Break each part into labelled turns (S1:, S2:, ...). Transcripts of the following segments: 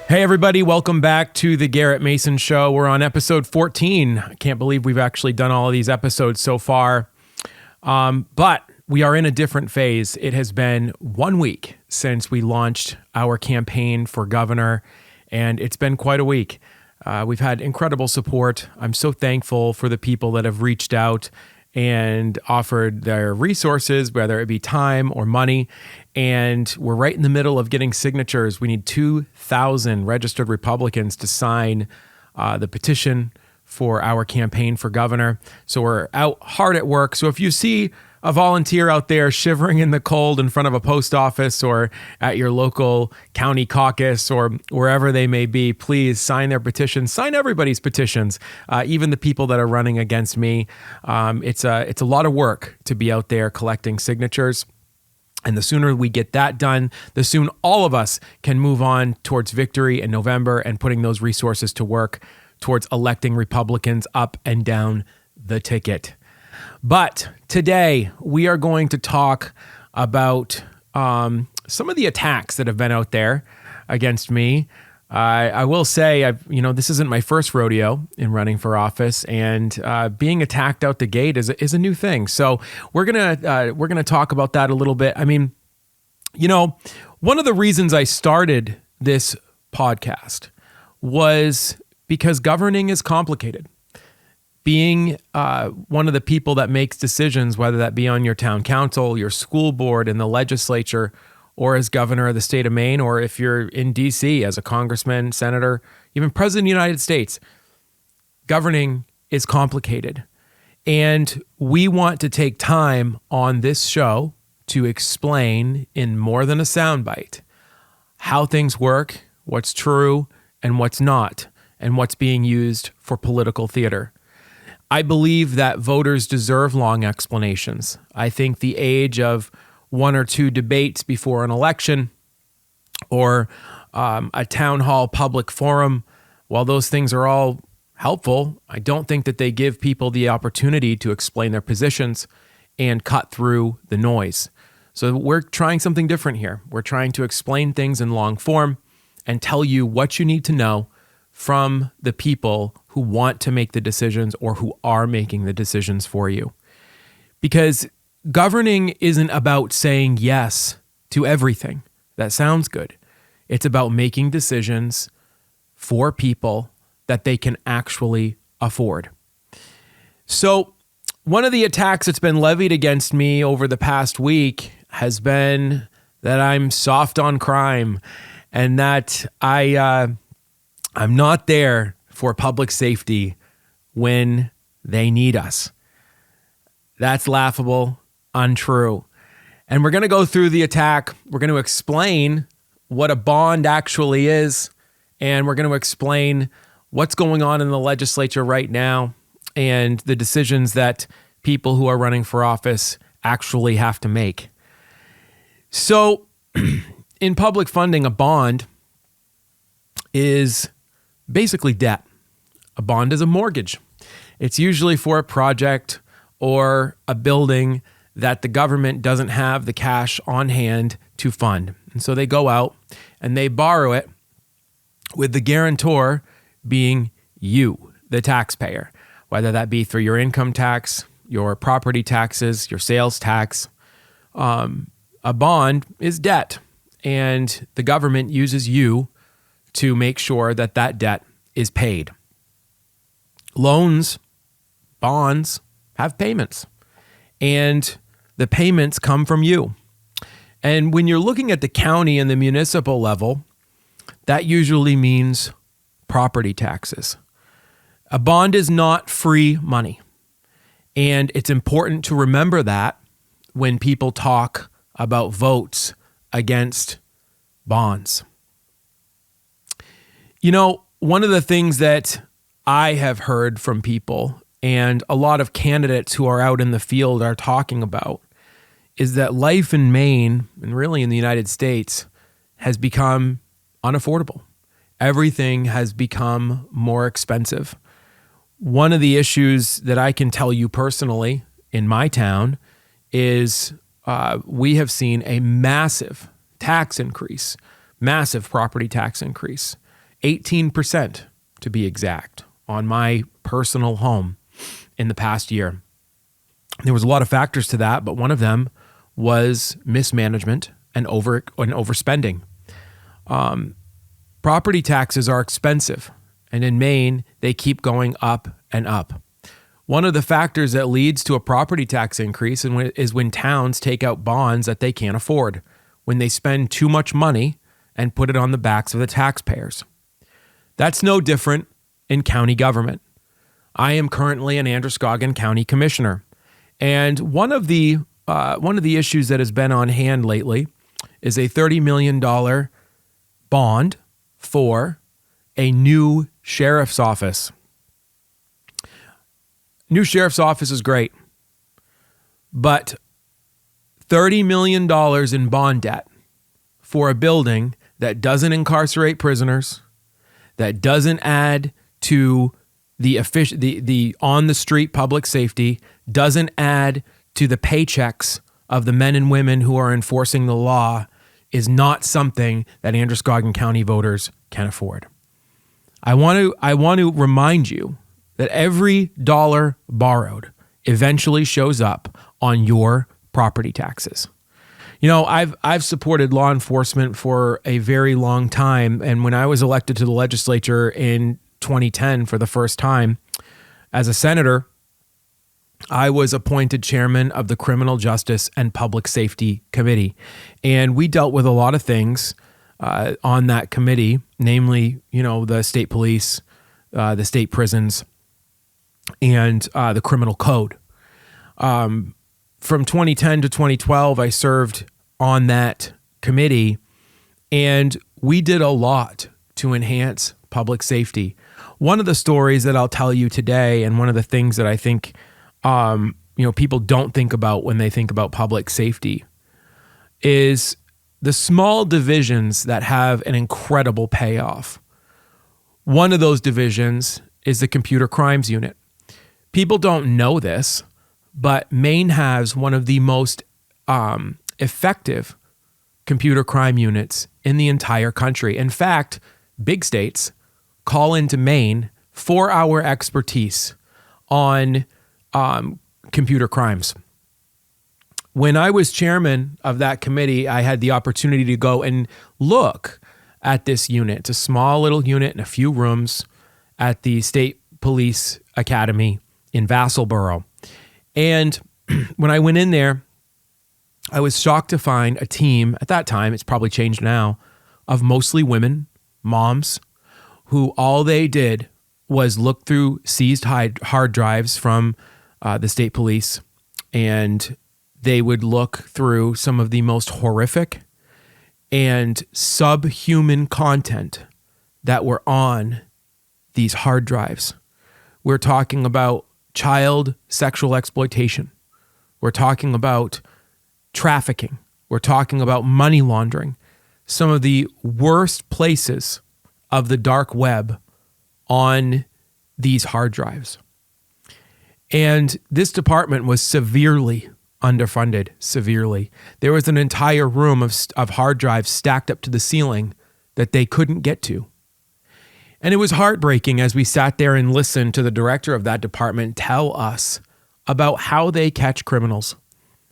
S1: Hey everybody, welcome back to the Garrett Mason Show. We're on episode 14. I can't believe we've actually done all of these episodes so far. But we are in a different phase. It has been 1 week since we launched our campaign for governor, and it's been quite a week. We've had incredible support. I'm so thankful for the people that have reached out and offered their resources, whether it be time or money. And we're right in the middle of getting signatures. We need 2,000 registered Republicans to sign the petition for our campaign for governor. So we're out hard at work. So if you see a volunteer out there shivering in the cold in front of a post office or at your local county caucus or wherever they may be, please sign their petitions. Sign everybody's petitions, even the people that are running against me. It's a lot of work to be out there collecting signatures. And the sooner we get that done, the sooner all of us can move on towards victory in November and putting those resources to work towards electing Republicans up and down the ticket. But today we are going to talk about some of the attacks that have been out there against me. I will say, this isn't my first rodeo in running for office, and being attacked out the gate is a new thing. So we're gonna talk about that a little bit. I mean, one of the reasons I started this podcast was because governing is complicated. Being one of the people that makes decisions, whether that be on your town council, your school board, in the legislature, or as governor of the state of Maine, or if you're in D.C. as a congressman, senator, even president of the United States, governing is complicated. And we want to take time on this show to explain in more than a soundbite how things work, what's true and what's not, and what's being used for political theater. I believe that voters deserve long explanations. I think the age of one or two debates before an election or a town hall public forum, while those things are all helpful, I don't think that they give people the opportunity to explain their positions and cut through the noise. So we're trying something different here. We're trying to explain things in long form and tell you what you need to know from the people who want to make the decisions or who are making the decisions for you. Because governing isn't about saying yes to everything. That sounds good. It's about making decisions for people that they can actually afford. So one of the attacks that's been levied against me over the past week has been that I'm soft on crime and that I'm not there for public safety when they need us. That's laughable, untrue. And we're going to go through the attack. We're going to explain what a bond actually is, and we're going to explain what's going on in the legislature right now and the decisions that people who are running for office actually have to make. So, in public funding, a bond is basically debt. A bond is a mortgage. It's usually for a project or a building that the government doesn't have the cash on hand to fund. And so they go out and they borrow it with the guarantor being you, the taxpayer, whether that be through your income tax, your property taxes, your sales tax. A bond is debt, and the government uses you to make sure that that debt is paid. Loans, bonds have payments, and the payments come from you. And when you're looking at the county and the municipal level, that usually means property taxes. A bond is not free money. And it's important to remember that when people talk about votes against bonds. One of the things that I have heard from people and a lot of candidates who are out in the field are talking about is that life in Maine, and really in the United States, has become unaffordable. Everything has become more expensive. One of the issues that I can tell you personally in my town is we have seen a massive tax increase, massive property tax increase. 18% to be exact, on my personal home in the past year. There was a lot of factors to that, but one of them was mismanagement and overspending. Property taxes are expensive, and in Maine, they keep going up and up. One of the factors that leads to a property tax increase is when towns take out bonds that they can't afford, when they spend too much money and put it on the backs of the taxpayers. That's no different in county government. I am currently an Androscoggin County Commissioner, and one of the issues that has been on hand lately is a $30 million bond for a new sheriff's office. New sheriff's office is great, but $30 million in bond debt for a building that doesn't incarcerate prisoners, that doesn't add to the on-the-street public safety, doesn't add to the paychecks of the men and women who are enforcing the law, is not something that Androscoggin County voters can afford. I want to remind you that every dollar borrowed eventually shows up on your property taxes. You know, I've supported law enforcement for a very long time, and when I was elected to the legislature in 2010 for the first time as a senator, I was appointed chairman of the Criminal Justice and Public Safety Committee, and we dealt with a lot of things on that committee, namely, the state police, the state prisons, and the criminal code. From 2010 to 2012, I served on that committee, and we did a lot to enhance public safety. One of the stories that I'll tell you today, and one of the things that I think people don't think about when they think about public safety, is the small divisions that have an incredible payoff. One of those divisions is the computer crimes unit. People don't know this, but Maine has one of the most effective computer crime units in the entire country. In fact, big states call into Maine for our expertise on computer crimes. When I was chairman of that committee, I had the opportunity to go and look at this unit. It's a small little unit in a few rooms at the State Police Academy in Vassalboro. And when I went in there, I was shocked to find a team, at that time, it's probably changed now, of mostly women, moms, who all they did was look through seized hard drives from the state police, and they would look through some of the most horrific and subhuman content that were on these hard drives. We're talking about child sexual exploitation. We're talking about trafficking. We're talking about money laundering. Some of the worst places of the dark web on these hard drives. And this department was severely underfunded, severely. There was an entire room of hard drives stacked up to the ceiling that they couldn't get to. And it was heartbreaking as we sat there and listened to the director of that department tell us about how they catch criminals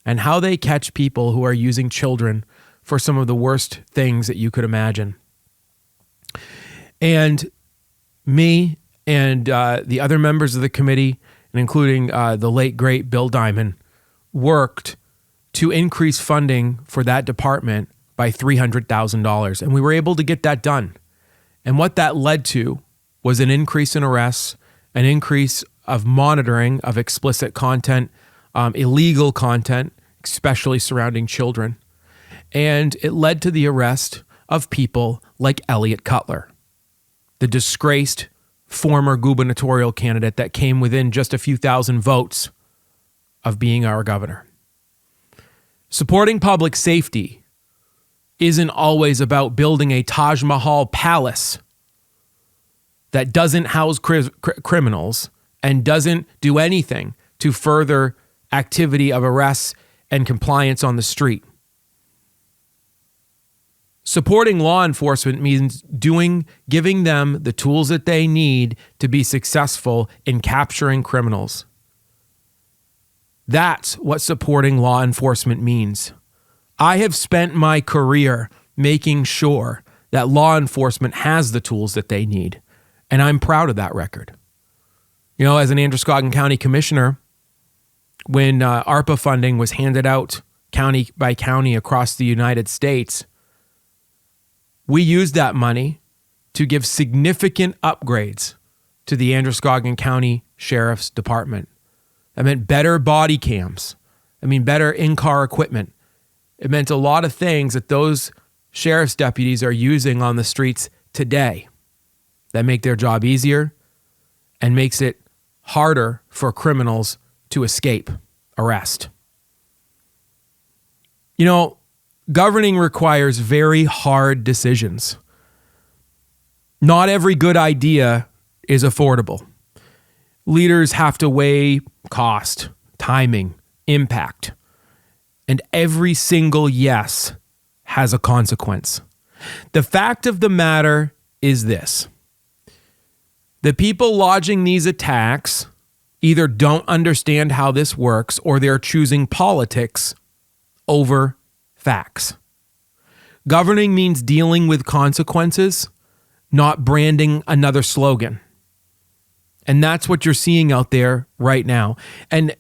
S1: and how they catch people who are using children for some of the worst things that you could imagine. And me and the other members of the committee, and including the late, great Bill Diamond, worked to increase funding for that department by $300,000. And we were able to get that done. And what that led to was an increase in arrests, an increase of monitoring of explicit content, illegal content, especially surrounding children. And it led to the arrest of people like Elliot Cutler, the disgraced former gubernatorial candidate that came within just a few thousand votes of being our governor. Supporting public safety isn't always about building a Taj Mahal palace that doesn't house criminals and doesn't do anything to further activity of arrests and compliance on the street. Supporting law enforcement means giving them the tools that they need to be successful in capturing criminals. That's what supporting law enforcement means. I have spent my career making sure that law enforcement has the tools that they need, and I'm proud of that record. You know, as an Androscoggin County Commissioner, when ARPA funding was handed out county by county across the United States, we used that money to give significant upgrades to the Androscoggin County Sheriff's Department. That meant better body cams. Better in-car equipment. It meant a lot of things that those sheriff's deputies are using on the streets today that make their job easier and makes it harder for criminals to escape arrest. You know, governing requires very hard decisions. Not every good idea is affordable. Leaders have to weigh cost, timing, impact, and every single yes has a consequence. The fact of the matter is this: the people lodging these attacks either don't understand how this works or they're choosing politics over facts. Governing means dealing with consequences, not branding another slogan. And that's what you're seeing out there right now. And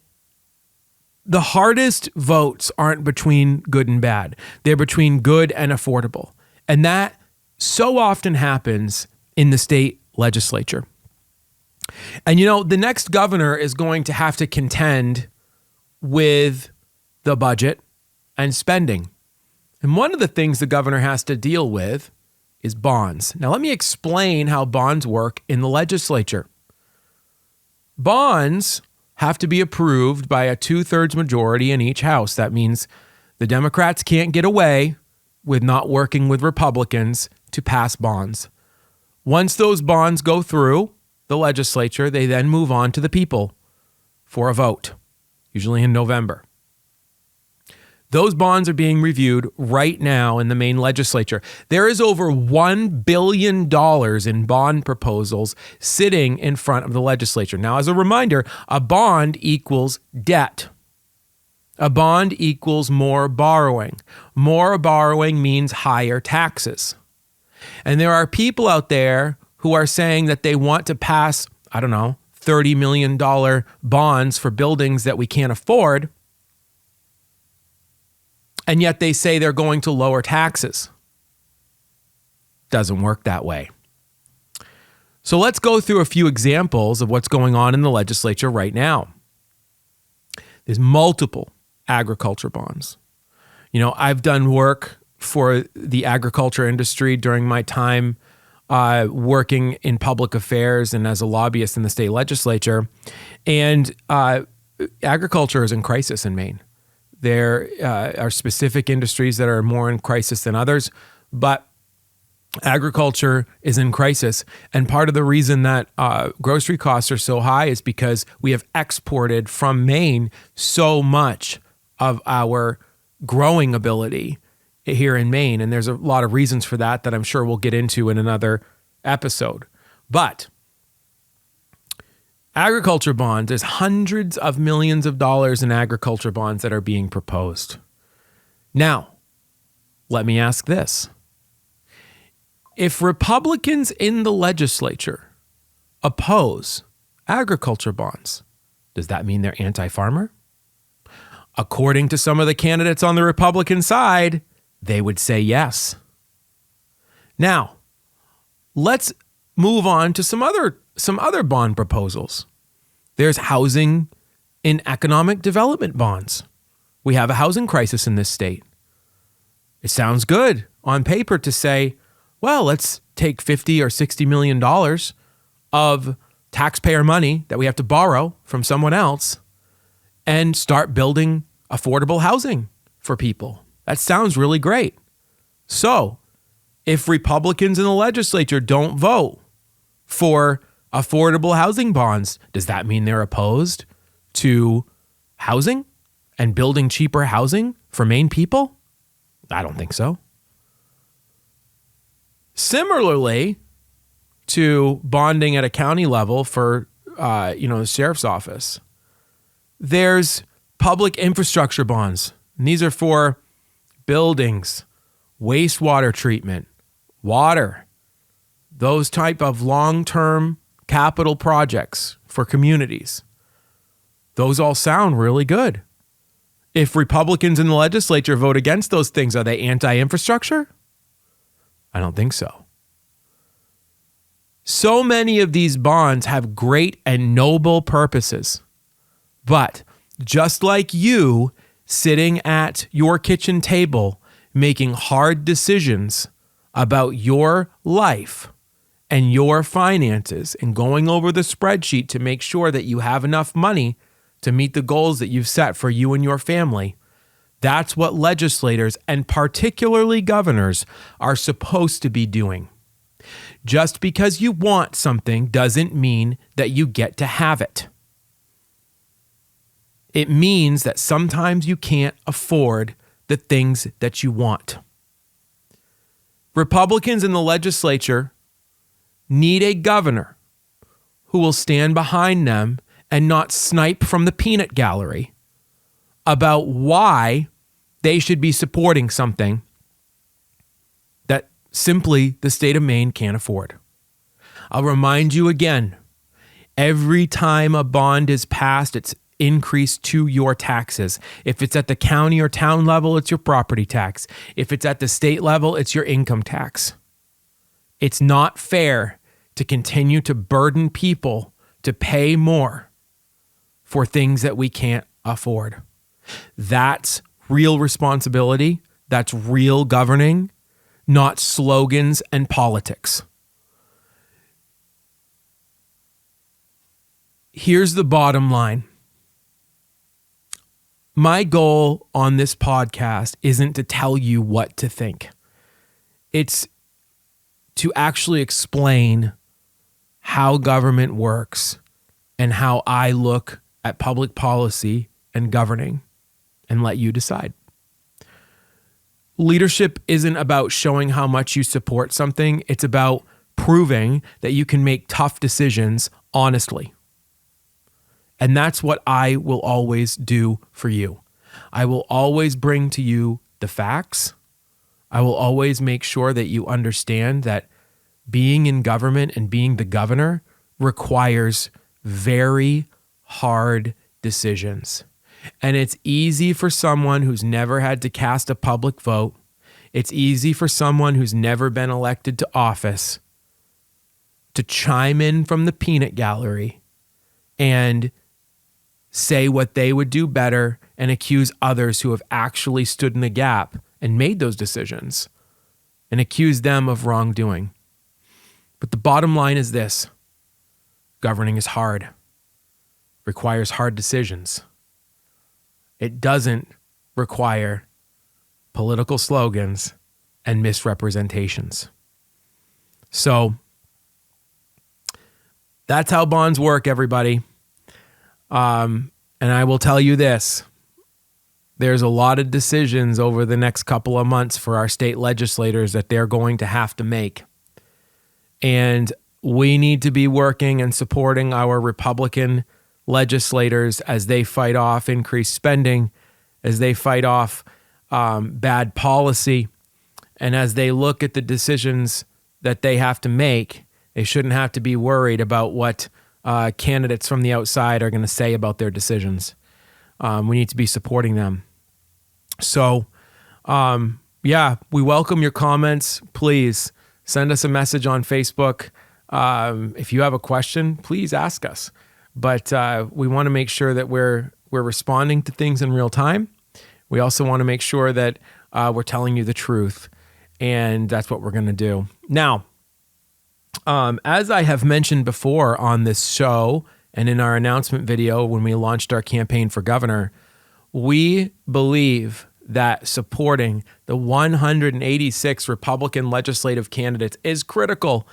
S1: the hardest votes aren't between good and bad. They're between good and affordable. And that so often happens in the state legislature. And you know, the next governor is going to have to contend with the budget and spending. And one of the things the governor has to deal with is bonds. Now, let me explain how bonds work in the legislature. Bonds have to be approved by a 2/3 majority in each house. That means the Democrats can't get away with not working with Republicans to pass bonds. Once those bonds go through the legislature, they then move on to the people for a vote, usually in November. Those bonds are being reviewed right now in the Maine legislature. There is over $1 billion in bond proposals sitting in front of the legislature. Now, as a reminder, a bond equals debt. A bond equals more borrowing. More borrowing means higher taxes. And there are people out there who are saying that they want to pass, $30 million bonds for buildings that we can't afford. And yet they say they're going to lower taxes. Doesn't work that way. So let's go through a few examples of what's going on in the legislature right now. There's multiple agriculture bonds. You know, I've done work for the agriculture industry during my time working in public affairs and as a lobbyist in the state legislature. And agriculture is in crisis in Maine. There are specific industries that are more in crisis than others, but agriculture is in crisis. And part of the reason that grocery costs are so high is because we have exported from Maine so much of our growing ability here in Maine. And there's a lot of reasons for that I'm sure we'll get into in another episode. But agriculture bonds, there's hundreds of millions of dollars in agriculture bonds that are being proposed. Now, let me ask this. If Republicans in the legislature oppose agriculture bonds, does that mean they're anti-farmer? According to some of the candidates on the Republican side, they would say yes. Now, let's move on to some other bond proposals. There's housing and economic development bonds. We have a housing crisis in this state. It sounds good on paper to say, well, let's take $50 or $60 million of taxpayer money that we have to borrow from someone else and start building affordable housing for people. That sounds really great. So, if Republicans in the legislature don't vote for affordable housing bonds, does that mean they're opposed to housing and building cheaper housing for Maine people? I don't think so. Similarly to bonding at a county level for, the sheriff's office, there's public infrastructure bonds. And these are for buildings, wastewater treatment, water, those type of long-term capital projects for communities. Those all sound really good. If Republicans in the legislature vote against those things, are they anti-infrastructure? I don't think so. So many of these bonds have great and noble purposes. But just like you sitting at your kitchen table making hard decisions about your life and your finances and going over the spreadsheet to make sure that you have enough money to meet the goals that you've set for you and your family, that's what legislators and particularly governors are supposed to be doing. Just because you want something doesn't mean that you get to have it. It means that sometimes you can't afford the things that you want. Republicans in the legislature need a governor who will stand behind them and not snipe from the peanut gallery about why they should be supporting something that simply the state of Maine can't afford. I'll remind you again, every time a bond is passed, it's increased to your taxes. If it's at the county or town level, it's your property tax. If it's at the state level, it's your income tax. It's not fair to continue to burden people to pay more for things that we can't afford. That's real responsibility. That's real governing, not slogans and politics. Here's the bottom line. My goal on this podcast isn't to tell you what to think. It's to actually explain how government works and how I look at public policy and governing and let you decide. Leadership isn't about showing how much you support something. It's about proving that you can make tough decisions honestly. And that's what I will always do for you. I will always bring to you the facts. I will always make sure that you understand that being in government and being the governor requires very hard decisions. And it's easy for someone who's never had to cast a public vote. It's easy for someone who's never been elected to office to chime in from the peanut gallery and say what they would do better and accuse others who have actually stood in the gap and made those decisions and accuse them of wrongdoing. But the bottom line is this: governing is hard, requires hard decisions. It doesn't require political slogans and misrepresentations. So that's how bonds work, everybody. And I will tell you this: there's a lot of decisions over the next couple of months for our state legislators that they're going to have to make. And we need to be working and supporting our Republican legislators as they fight off increased spending, as they fight off bad policy, and as they look at the decisions that they have to make. They shouldn't have to be worried about what candidates from the outside are going to say about their decisions. We need to be supporting them. So, we welcome your comments. Please send us a message on Facebook. If you have a question, please ask us. But we want to make sure that we're responding to things in real time. We also want to make sure that we're telling you the truth, and that's what we're going to do. Now, as I have mentioned before on this show and in our announcement video when we launched our campaign for governor, we believe that supporting the 186 Republican legislative candidates is critical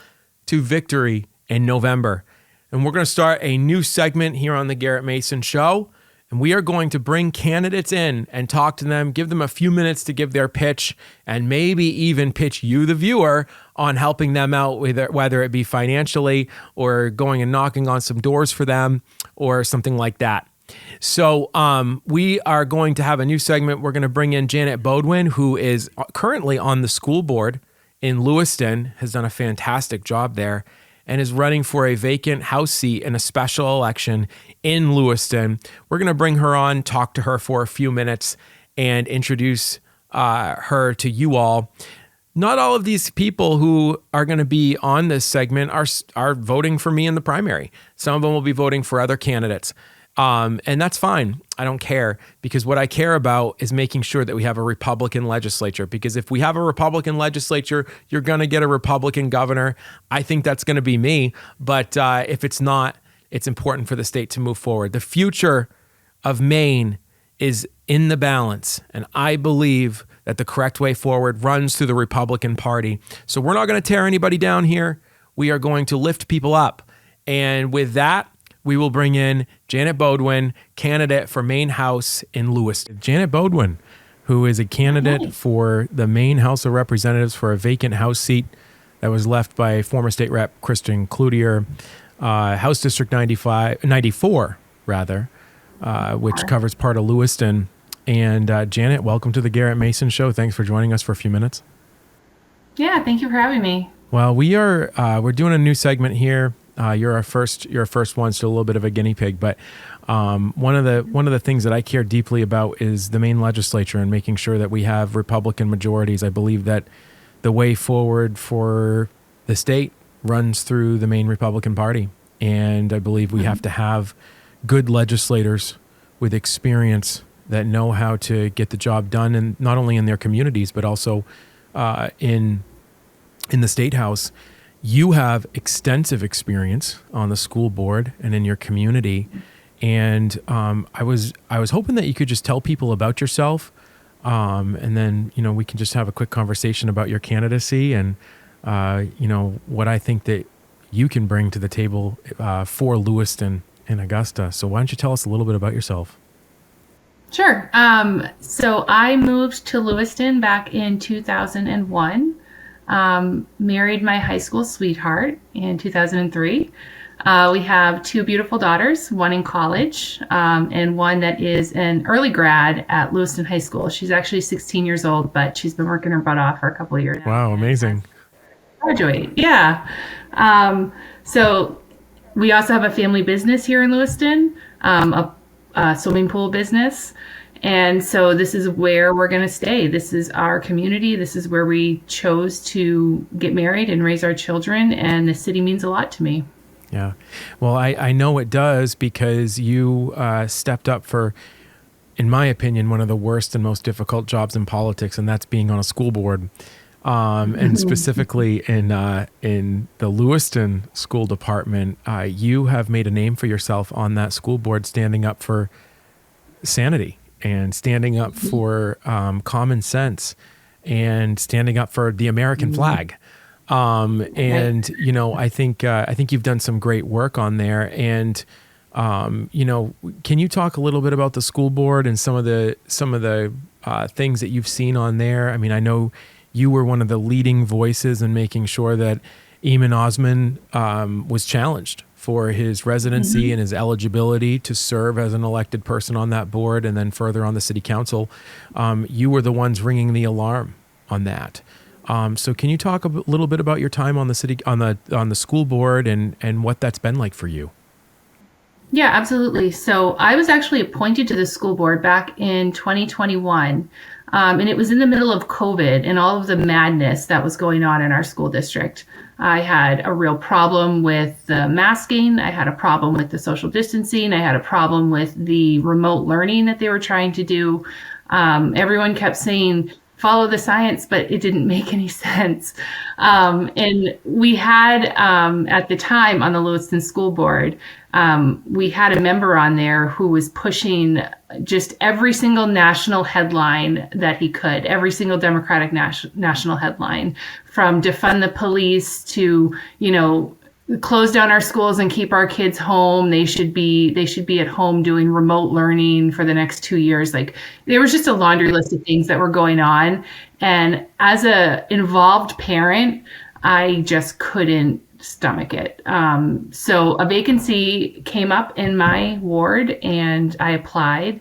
S1: to victory in November. And we're going to start a new segment here on the Garrett Mason Show, And we are going to bring candidates in and talk to them, give them a few minutes to give their pitch, and maybe even pitch you, the viewer, on helping them out, whether it be financially or going and knocking on some doors for them or something like that. So we are going to have a new segment. We're going to bring in Janet Beaudoin, who is currently on the school board in Lewiston, has done a fantastic job there, and is running for a vacant House seat in a special election in Lewiston. We're going to bring her on, talk to her for a few minutes, and introduce her to you all. Not all of these people who are going to be on this segment are voting for me in the primary. Some of them will be voting for other candidates. And that's fine. I don't care, because what I care about is making sure that we have a Republican legislature, because if we have a Republican legislature, you're going to get a Republican governor. I think that's going to be me. But if it's not, it's important for the state to move forward. The future of Maine is in the balance, and I believe that the correct way forward runs through the Republican Party. So we're not going to tear anybody down here. We are going to lift people up. And with that, we will bring in Janet Beaudoin, candidate for Maine House in Lewiston. Janet Beaudoin, who is a candidate for the Maine House of Representatives for a vacant House seat that was left by former State Rep Christian Cloutier, House District 94, which covers part of Lewiston. And Janet, welcome to the Garrett Mason Show. Thanks for joining us for a few minutes.
S2: Yeah, thank you for having me.
S1: Well, we're doing a new segment here. You're our first one, so a little bit of a guinea pig. But one of the things that I care deeply about is the Maine legislature and making sure that we have Republican majorities. I believe that the way forward for the state runs through the Maine Republican Party, and I believe we have to have good legislators with experience that know how to get the job done, and not only in their communities but also in the state house. You have extensive experience on the school board and in your community, and I was hoping that you could just tell people about yourself, and then we can just have a quick conversation about your candidacy and what I think that you can bring to the table for Lewiston and Augusta. So why don't you tell us a little bit about yourself?
S2: Sure. So I moved to Lewiston back in 2001. Married my high school sweetheart in 2003. We have two beautiful daughters, one in college, and one that is an early grad at Lewiston High School. She's actually 16 years old, but she's been working her butt off for a couple of years now.
S1: Wow, amazing.
S2: Graduate, yeah. So we also have a family business here in Lewiston, a swimming pool business. And so this is where we're going to stay. This is our community. This is where we chose to get married and raise our children. And the city means a lot to me.
S1: Yeah. Well, I know it does, because you stepped up for, in my opinion, one of the worst and most difficult jobs in politics, and that's being on a school board. And specifically in the Lewiston School Department, you have made a name for yourself on that school board, standing up for sanity and standing up for common sense and standing up for the American flag. And I think you've done some great work on there. And can you talk a little bit about the school board and some of the things that you've seen on there? I mean, I know you were one of the leading voices in making sure that Eamon Osmond was challenged for his residency and his eligibility to serve as an elected person on that board, and then further on the city council. You were the ones ringing the alarm on that. So can you talk a little bit about your time on the school board and what that's been like for you?
S2: Yeah, absolutely. So I was actually appointed to the school board back in 2021. And it was in the middle of COVID and all of the madness that was going on in our school district. I had a real problem with the masking. I had a problem with the social distancing. I had a problem with the remote learning that they were trying to do. Everyone kept saying, follow the science, but it didn't make any sense. And we had, at the time on the Lewiston School Board, we had a member on there who was pushing just every single national headline that he could, every single Democratic national headline, from defund the police to, close down our schools and keep our kids home. They should be at home doing remote learning for the next 2 years. Like, there was just a laundry list of things that were going on. And as a involved parent, I just couldn't stomach it. So a vacancy came up in my ward and I applied.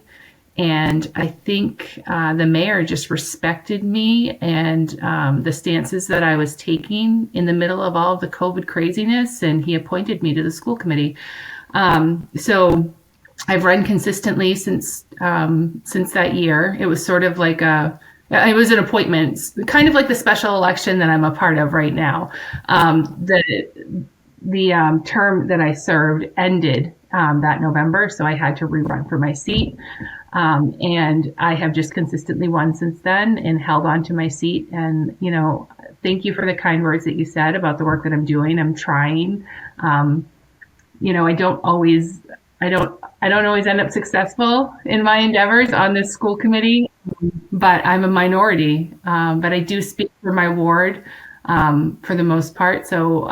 S2: And I think the mayor just respected me and the stances that I was taking in the middle of all of the COVID craziness, and he appointed me to the school committee. So I've run consistently since that year. It was sort of like it was an appointment, kind of like the special election that I'm a part of right now. The term that I served ended that November, so I had to rerun for my seat. And I have just consistently won since then and held on to my seat. And, thank you for the kind words that you said about the work that I'm doing. I'm trying. I don't always end up successful in my endeavors on this school committee, but I'm a minority. But I do speak for my ward for the most part. So,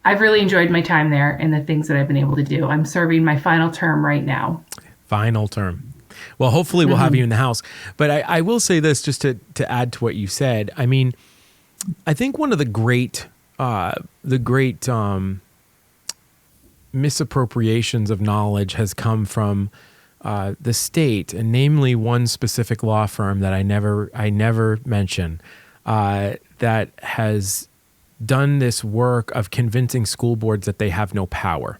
S2: I've really enjoyed my time there and the things that I've been able to do. I'm serving my final term right now.
S1: Final term. Well, hopefully we'll have you in the House. But I will say this just to add to what you said. I mean, I think one of the great misappropriations of knowledge has come from the state, and namely one specific law firm that I never mention that has done this work of convincing school boards that they have no power.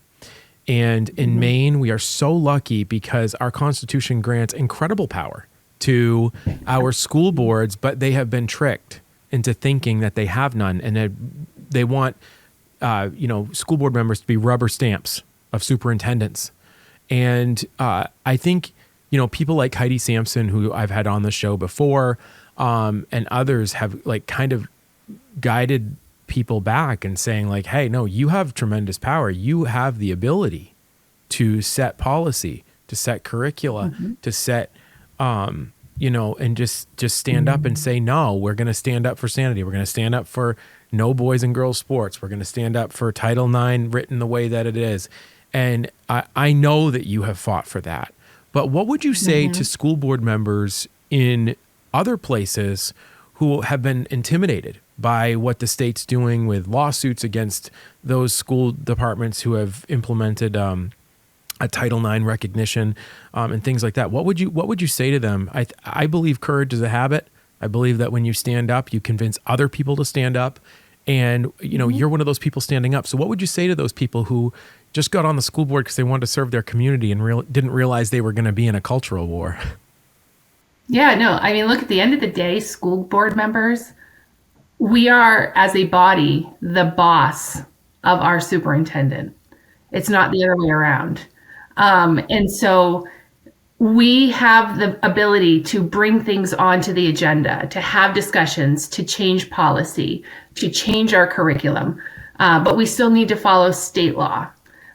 S1: And in Maine, we are so lucky because our Constitution grants incredible power to our school boards, but they have been tricked into thinking that they have none, and they want school board members to be rubber stamps of superintendents. And I think people like Heidi Sampson, who I've had on the show before, and others have kind of guided people back and saying hey, no, you have tremendous power. You have the ability to set policy, to set curricula, to set, and just stand up and say, no, we're going to stand up for sanity. We're going to stand up for no boys and girls sports. We're going to stand up for Title IX written the way that it is. And I know that you have fought for that. But what would you say to school board members in other places who have been intimidated by what the state's doing with lawsuits against those school departments who have implemented a Title IX recognition and things like that? What would you say to them? I believe courage is a habit. I believe that when you stand up, you convince other people to stand up, and you're one of those people standing up. So what would you say to those people who just got on the school board because they wanted to serve their community and didn't realize they were going to be in a cultural war?
S2: Yeah, no, I mean, look, at the end of the day, school board members, we are, as a body, the boss of our superintendent. It's not the other way around. And so we have the ability to bring things onto the agenda, to have discussions, to change policy, to change our curriculum. But we still need to follow state law.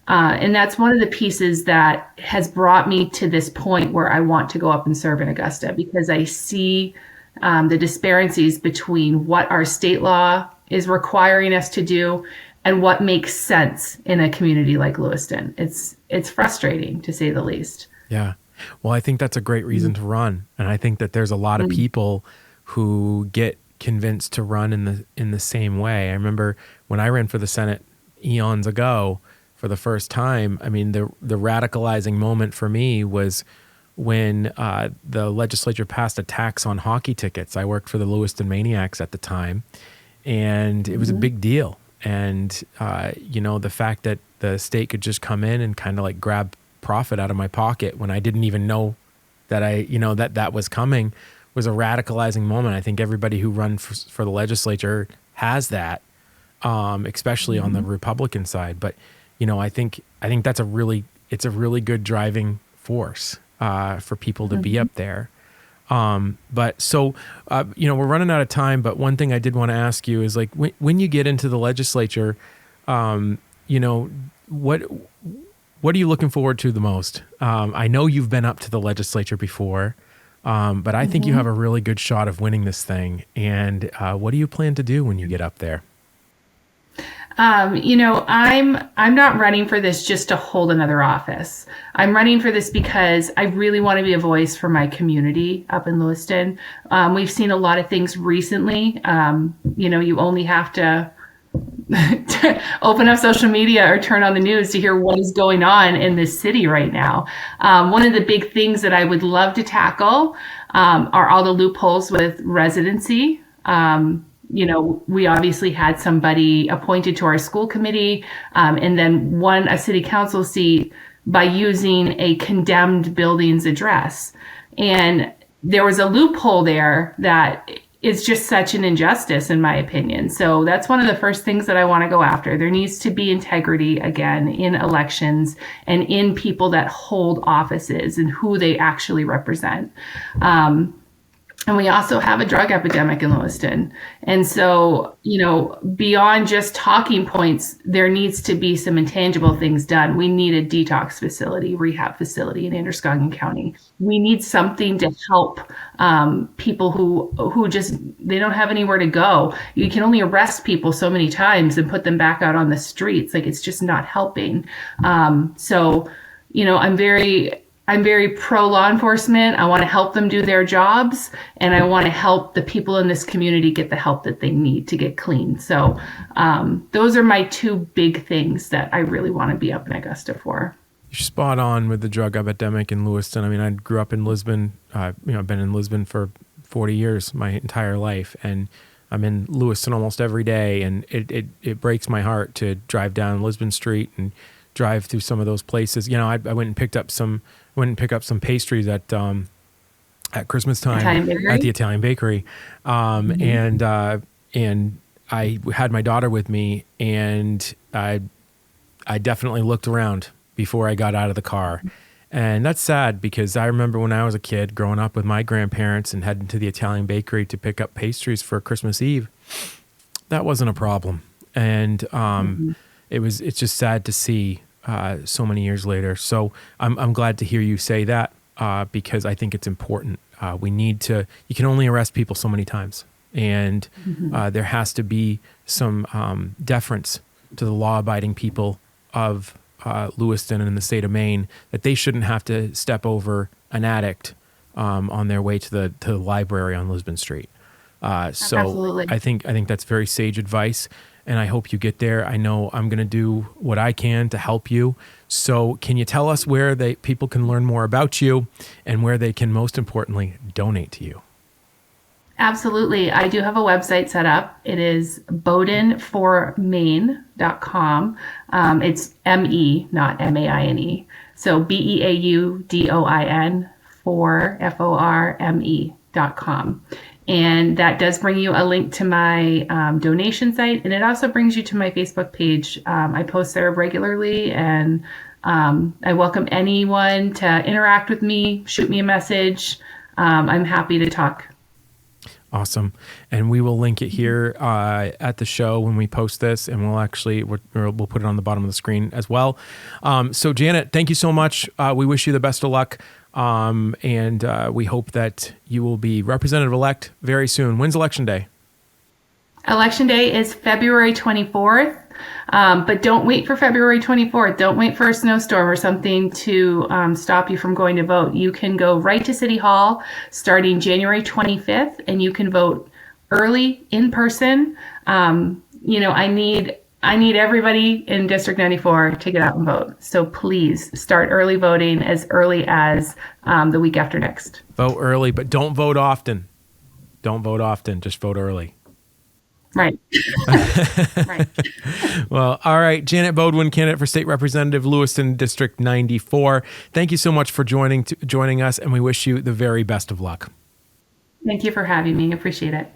S2: And that's one of the pieces that has brought me to this point where I want to go up and serve in Augusta, because I see the disparities between what our state law is requiring us to do and what makes sense in a community like Lewiston. It's frustrating, to say the least.
S1: Yeah. Well, I think that's a great reason to run. And I think that there's a lot of people who get convinced to run in the same way. I remember when I ran for the Senate eons ago for the first time, I mean, the radicalizing moment for me was when the legislature passed a tax on hockey tickets. I worked for the Lewiston Maniacs at the time, and it was a big deal. And, the fact that the state could just come in and kind of grab profit out of my pocket when I didn't even know that that was coming was a radicalizing moment. I think everybody who runs for the legislature has that, especially on the Republican side. But, I think that's a really good driving force for people to be up there. But so, we're running out of time, but one thing I did want to ask you is when you get into the legislature, what are you looking forward to the most? I know you've been up to the legislature before, but I think you have a really good shot of winning this thing. And what do you plan to do when you get up there?
S2: I'm not running for this just to hold another office. I'm running for this because I really want to be a voice for my community up in Lewiston. We've seen a lot of things recently. You only have to open up social media or turn on the news to hear what is going on in this city right now. One of the big things that I would love to tackle are all the loopholes with residency. We obviously had somebody appointed to our school committee and then won a city council seat by using a condemned building's address. And there was a loophole there that is just such an injustice, in my opinion. So that's one of the first things that I want to go after. There needs to be integrity again in elections and in people that hold offices and who they actually represent. And we also have a drug epidemic in Lewiston. And so, beyond just talking points, there needs to be some intangible things done. We need a detox facility, rehab facility in Androscoggin County. We need something to help people who just, they don't have anywhere to go. You can only arrest people so many times and put them back out on the streets. Like, it's just not helping. I'm very pro law enforcement. I want to help them do their jobs, and I want to help the people in this community get the help that they need to get clean. So those are my two big things that I really want to be up in Augusta for.
S1: You're spot on with the drug epidemic in Lewiston. I mean, I grew up in Lisbon. I've been in Lisbon for 40 years, my entire life, and I'm in Lewiston almost every day. And it breaks my heart to drive down Lisbon Street and drive through some of those places. I went and picked up some pastries at Christmas time at the Italian bakery. And I had my daughter with me, and I definitely looked around before I got out of the car. And that's sad, because I remember when I was a kid growing up with my grandparents and heading to the Italian bakery to pick up pastries for Christmas Eve. That wasn't a problem. And it's just sad to see so many years later. So I'm glad to hear you say that because I think it's important. You can only arrest people so many times. And there has to be some deference to the law-abiding people of Lewiston and in the state of Maine, that they shouldn't have to step over an addict on their way to the library on Lisbon Street. So absolutely. I think that's very sage advice, and I hope you get there. I know I'm going to do what I can to help you. So can you tell us where people can learn more about you and where they can, most importantly, donate to you?
S2: Absolutely. I do have a website set up. It is beaudoinformaine.com. It's M-E, not M-A-I-N-E. So BEAUDOIN for FORME.com. And that does bring you a link to my donation site. And it also brings you to my Facebook page. I post there regularly, and I welcome anyone to interact with me, shoot me a message. I'm happy to talk.
S1: Awesome. And we will link it here at the show when we post this, and we'll put it on the bottom of the screen as well. So Janet, thank you so much. We wish you the best of luck. And we hope that you will be representative-elect very soon. When's Election Day?
S2: Election Day is February 24th. But don't wait for February 24th. Don't wait for a snowstorm or something to stop you from going to vote. You can go right to City Hall starting January 25th, and you can vote early in person. I need everybody in District 94 to get out and vote. So please start early voting as early as the week after next.
S1: Vote early, but don't vote often. Don't vote often. Just vote early.
S2: Right. Right.
S1: Well, all right. Janet Beaudoin, candidate for State Representative, Lewiston, District 94. Thank you so much for joining us, and we wish you the very best of luck.
S2: Thank you for having me. Appreciate it.